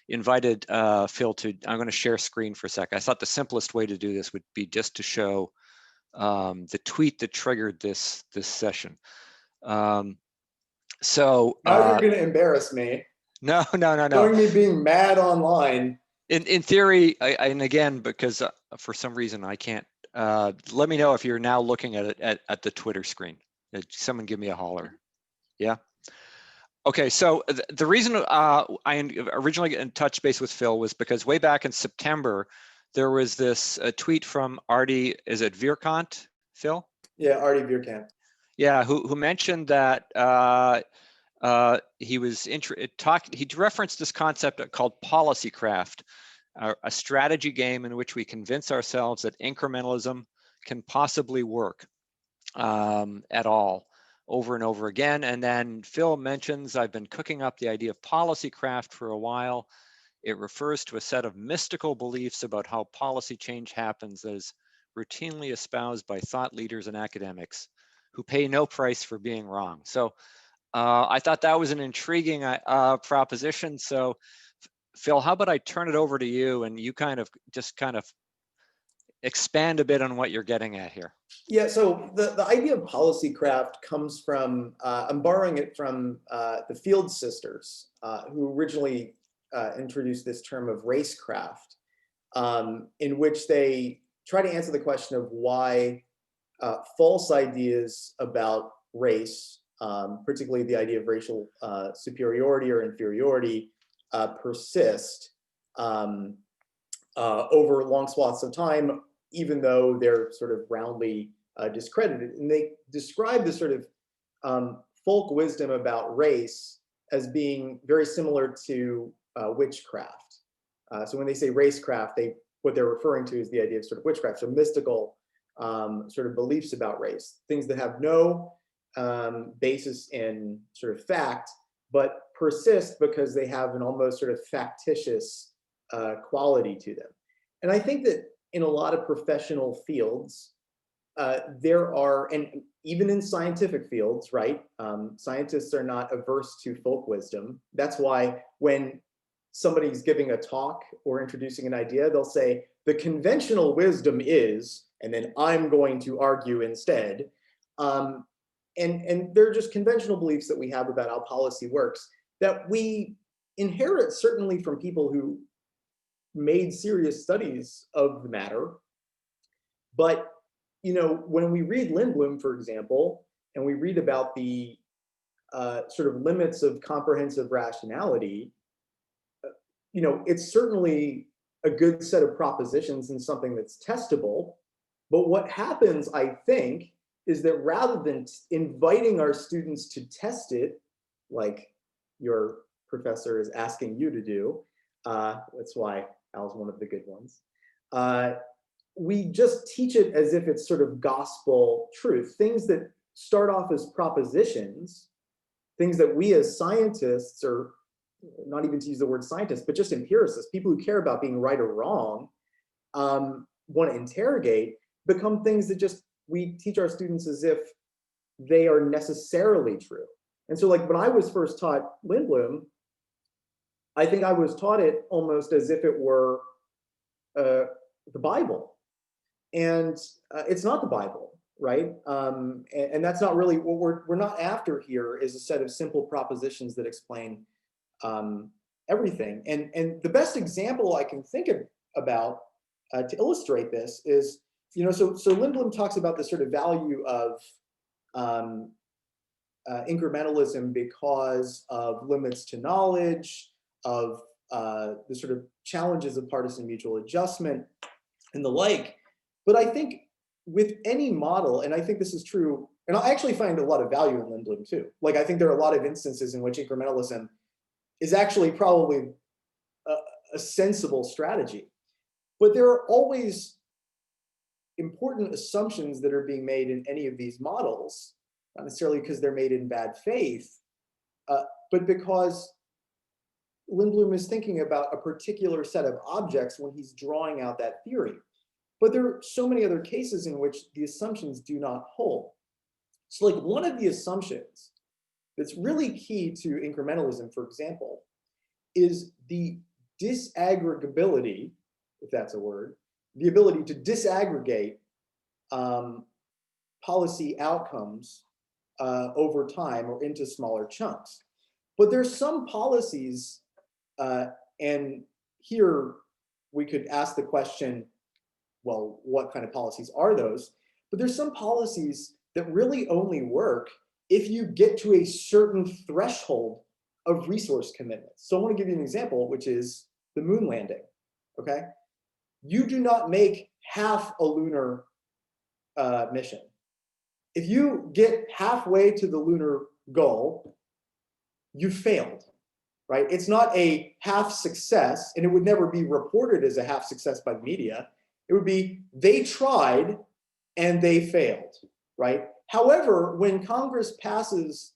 invited Phil to, I'm going to share screen for a sec. I thought the simplest way to do this would be just to show the tweet that triggered this session. So now you're going to embarrass me. No. Showing me being mad online. In theory, and again, because for some reason I can't, let me know if you're now looking at it at the Twitter screen. Someone give me a holler. Yeah. Okay, so the reason I originally got in touch base with Phil was because way back in September, there was this tweet from Artie, is it Vierkant, Phil? Yeah, Artie Vierkant. Yeah, who mentioned that he referenced this concept called policycraft, a strategy game in which we convince ourselves that incrementalism can possibly work at all, over and over again. And then Phil mentions, I've been cooking up the idea of policycraft for a while. It refers to a set of mystical beliefs about how policy change happens that is routinely espoused by thought leaders and academics who pay no price for being wrong. So I thought that was an intriguing proposition. So Phil, how about I turn it over to you and you kind of expand a bit on what you're getting at here. Yeah, so the idea of policycraft comes from, I'm borrowing it from the Field sisters, who originally introduced this term of racecraft, in which they try to answer the question of why false ideas about race, particularly the idea of racial superiority or inferiority, persist over long swaths of time, even though they're sort of roundly discredited. And they describe the sort of folk wisdom about race as being very similar to witchcraft. So when they say racecraft, what they're referring to is the idea of sort of witchcraft, so mystical sort of beliefs about race, things that have no basis in sort of fact, but persist because they have an almost sort of factitious quality to them. And I think that in a lot of professional fields, there are, and even in scientific fields, right? Scientists are not averse to folk wisdom. That's why when somebody's giving a talk or introducing an idea, they'll say, the conventional wisdom is, and then I'm going to argue instead. And they're just conventional beliefs that we have about how policy works that we inherit certainly from people who made serious studies of the matter. But, you know, when we read Lindblom, for example, and we read about the sort of limits of comprehensive rationality, you know, it's certainly a good set of propositions and something that's testable. But what happens, I think, is that rather than inviting our students to test it, like your professor is asking you to do, that's why Al's one of the good ones, we just teach it as if it's sort of gospel truth. Things that start off as propositions, things that we as scientists, or not even to use the word scientists, but just empiricists, people who care about being right or wrong, want to interrogate, become things that just we teach our students as if they are necessarily true. And so like when I was first taught Lindblom, I think I was taught it almost as if it were the Bible. And it's not the Bible, right? And that's not really what we're not after here, is a set of simple propositions that explain everything. And the best example I can think about to illustrate this is, you know, so Lindblom talks about the sort of value of incrementalism because of limits to knowledge, of the sort of challenges of partisan mutual adjustment and the like. But I think with any model, and I think this is true, and I actually find a lot of value in Lindblom too. Like I think there are a lot of instances in which incrementalism is actually probably a sensible strategy. But there are always important assumptions that are being made in any of these models, not necessarily because they're made in bad faith, but because Lindblom is thinking about a particular set of objects when he's drawing out that theory. But there are so many other cases in which the assumptions do not hold. So like one of the assumptions that's really key to incrementalism, for example, is the disaggregability, if that's a word, the ability to disaggregate policy outcomes over time or into smaller chunks. But there's some policies, and here we could ask the question, well, what kind of policies are those? But there's some policies that really only work if you get to a certain threshold of resource commitments. So I want to give you an example, which is the moon landing, okay? You do not make half a lunar mission. If you get halfway to the lunar goal, you failed, right? It's not a half success, and it would never be reported as a half success by the media. It would be, they tried and they failed, right? However, when Congress passes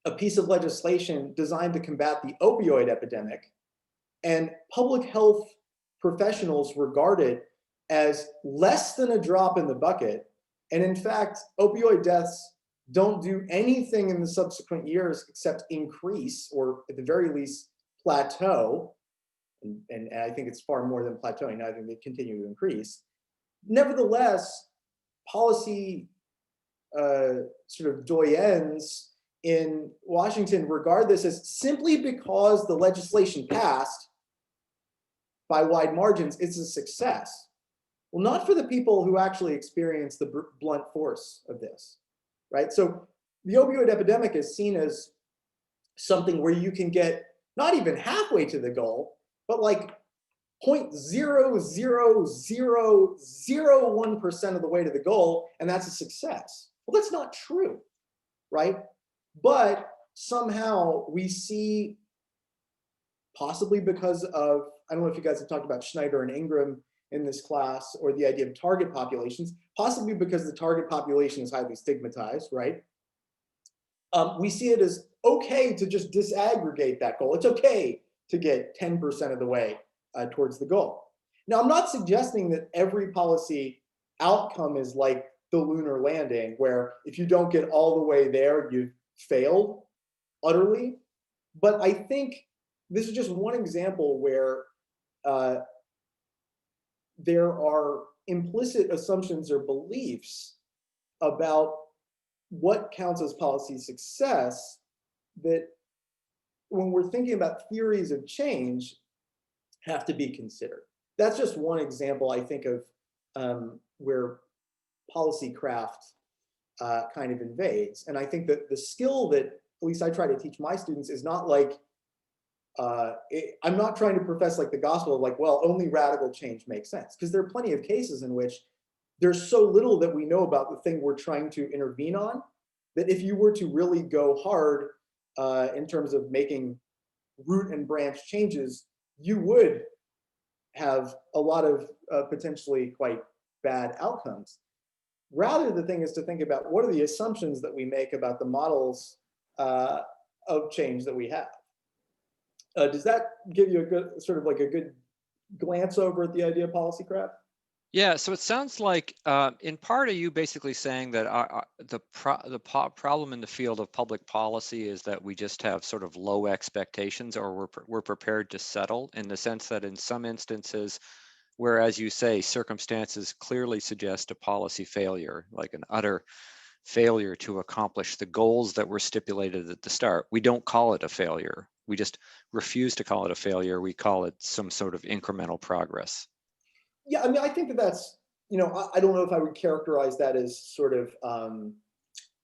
a piece of legislation designed to combat the opioid epidemic, and public health professionals regard it as less than a drop in the bucket, and in fact, opioid deaths don't do anything in the subsequent years except increase, or at the very least, plateau, and I think it's far more than plateauing, I think they continue to increase. Nevertheless, policy sort of doyens in Washington regard this as simply because the legislation passed by wide margins, it's a success. Well, not for the people who actually experience the blunt force of this, right? So the opioid epidemic is seen as something where you can get not even halfway to the goal, but like 0.00001% of the way to the goal, and that's a success. Well, that's not true, right? But somehow we see, possibly because of, I don't know if you guys have talked about Schneider and Ingram in this class, or the idea of target populations, possibly because the target population is highly stigmatized, right? We see it as okay to just disaggregate that goal. It's okay to get 10% of the way towards the goal. Now, I'm not suggesting that every policy outcome is like the lunar landing, where if you don't get all the way there, you've failed utterly. But I think this is just one example where there are implicit assumptions or beliefs about what counts as policy success that, when we're thinking about theories of change, have to be considered. That's just one example, I think, of where policycraft kind of invades. And I think that the skill that, at least I try to teach my students, is not like, I'm not trying to profess like the gospel of like, well, only radical change makes sense. Because there are plenty of cases in which there's so little that we know about the thing we're trying to intervene on, that if you were to really go hard in terms of making root and branch changes, you would have a lot of potentially quite bad outcomes. Rather, the thing is to think about what are the assumptions that we make about the models of change that we have. Does that give you a good, sort of like a good glance over at the idea of policycraft? Yeah, so it sounds like, in part, are you basically saying that the problem in the field of public policy is that we just have sort of low expectations, or we're prepared to settle, in the sense that in some instances, where, as you say, circumstances clearly suggest a policy failure, like an utter failure to accomplish the goals that were stipulated at the start, we don't call it a failure. We just refuse to call it a failure. We call it some sort of incremental progress. Yeah, I mean, I think that that's, you know, I don't know if I would characterize that as sort of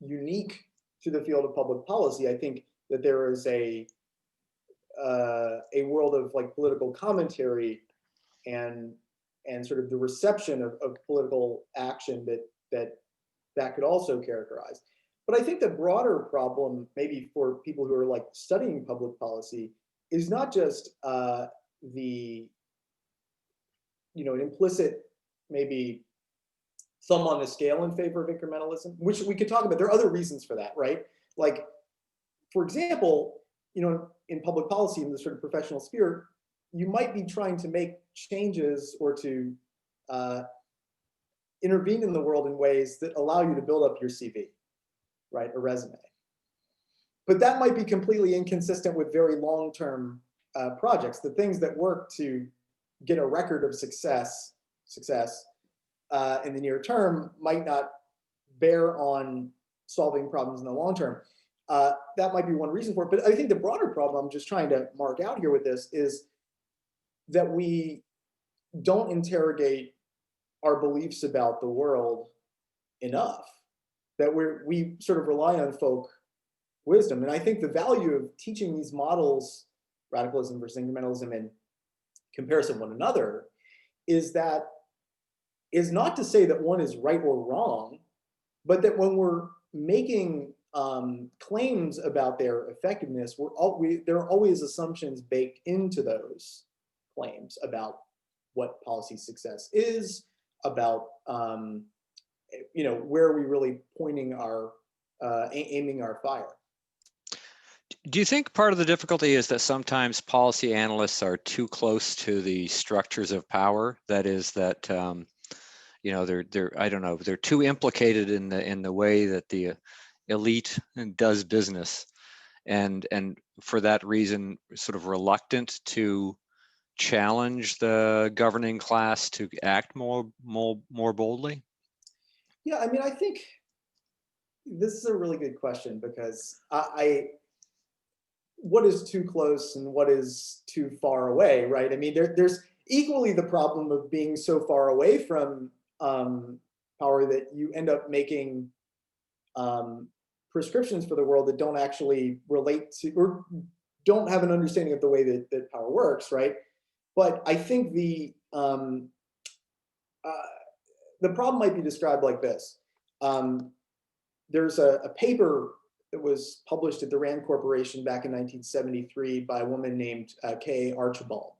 unique to the field of public policy. I think that there is a world of like political commentary and sort of the reception of political action that could also characterize. But I think the broader problem, maybe for people who are like studying public policy, is not just an implicit maybe thumb on the scale in favor of incrementalism, which we could talk about. There are other reasons for that, right? Like, for example, in public policy, in the sort of professional sphere, you might be trying to make changes or to intervene in the world in ways that allow you to build up your CV, right, a resume. But that might be completely inconsistent with very long-term projects, the things that work to get a record of success in the near term might not bear on solving problems in the long term. That might be one reason for it. But I think the broader problem I'm just trying to mark out here with this is that we don't interrogate our beliefs about the world enough, that we sort of rely on folk wisdom. And I think the value of teaching these models, radicalism versus incrementalism, in comparison to one another, is not to say that one is right or wrong, but that when we're making claims about their effectiveness, there are always assumptions baked into those claims about what policy success is, about where are we really pointing our aiming our fire. Do you think part of the difficulty is that sometimes policy analysts are too close to the structures of power? That is, that they're too implicated in the way that the elite does business, and for that reason, sort of reluctant to challenge the governing class to act more boldly? Yeah, I mean, I think this is a really good question, because what is too close and what is too far away, right? I mean, there's equally the problem of being so far away from power that you end up making prescriptions for the world that don't actually relate to, or don't have an understanding of the way that power works, right? But I think the problem might be described like this. There's a paper that was published at the Rand Corporation back in 1973 by a woman named Kay Archibald.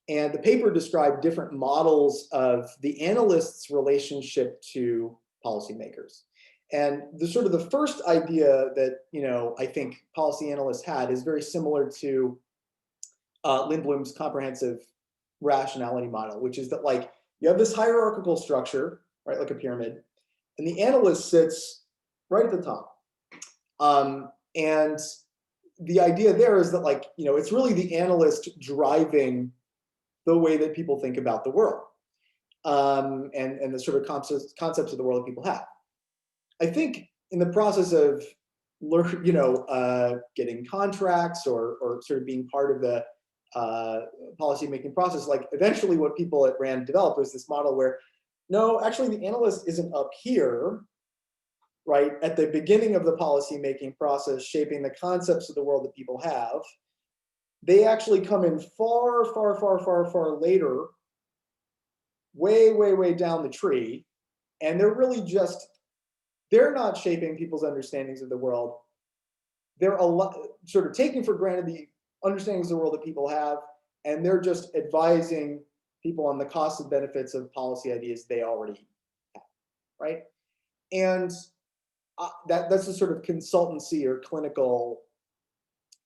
And the paper described different models of the analyst's relationship to policymakers. And the first idea that I think policy analysts had is very similar to Lindblom's comprehensive rationality model, which is that, like, you have this hierarchical structure, right, like a pyramid, and the analyst sits right at the top. And the idea there is that, like, it's really the analyst driving the way that people think about the world, and the sort of concepts of the world that people have. I think in the process of getting contracts or sort of being part of the policy-making process, like, eventually what people at Rand developed was this model where, no, actually the analyst isn't up here, right, at the beginning of the policy-making process, shaping the concepts of the world that people have. They actually come in far, far, far, far, far later, way, way, way down the tree, and they're not shaping people's understandings of the world. They're sort of taking for granted the understandings of the world that people have, and they're just advising people on the costs and benefits of policy ideas they already have, right? And that's a sort of consultancy or clinical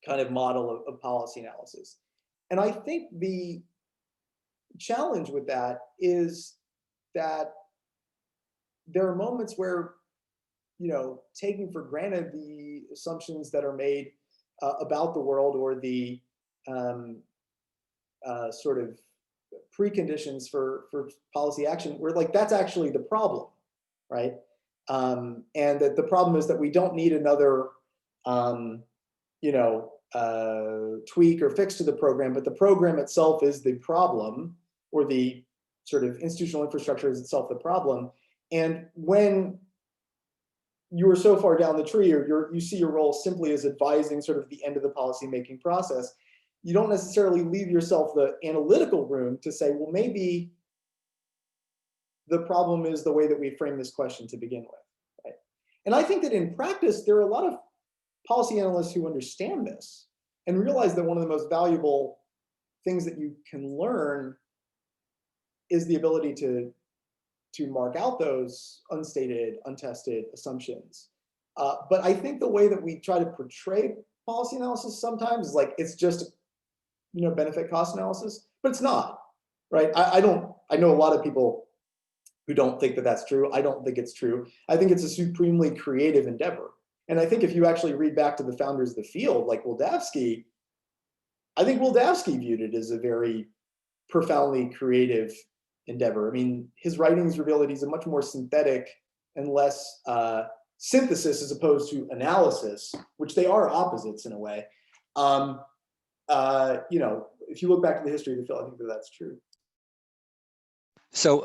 kind of model of policy analysis. And I think the challenge with that is that there are moments where, taking for granted the assumptions that are made about the world, or the sort of preconditions for policy action, where, like, that's actually the problem, right? And that the problem is that we don't need another, tweak or fix to the program, but the program itself is the problem, or the sort of institutional infrastructure is itself the problem. And when you are so far down the tree, or you see your role simply as advising sort of the end of the policy-making process, you don't necessarily leave yourself the analytical room to say, well, maybe the problem is the way that we frame this question to begin with, right? And I think that in practice, there are a lot of policy analysts who understand this and realize that one of the most valuable things that you can learn is the ability to mark out those unstated, untested assumptions. But I think the way that we try to portray policy analysis sometimes is like it's just, benefit cost analysis, but it's not, right? I know a lot of people who don't think that that's true. I don't think it's true. I think it's a supremely creative endeavor. And I think if you actually read back to the founders of the field, like Wildavsky, I think Wildavsky viewed it as a very profoundly creative endeavor. I mean, his writings reveal that he's a much more synthetic and less synthesis as opposed to analysis, which they are opposites in a way. You know, if you look back to the history of the field, I think that that's true. So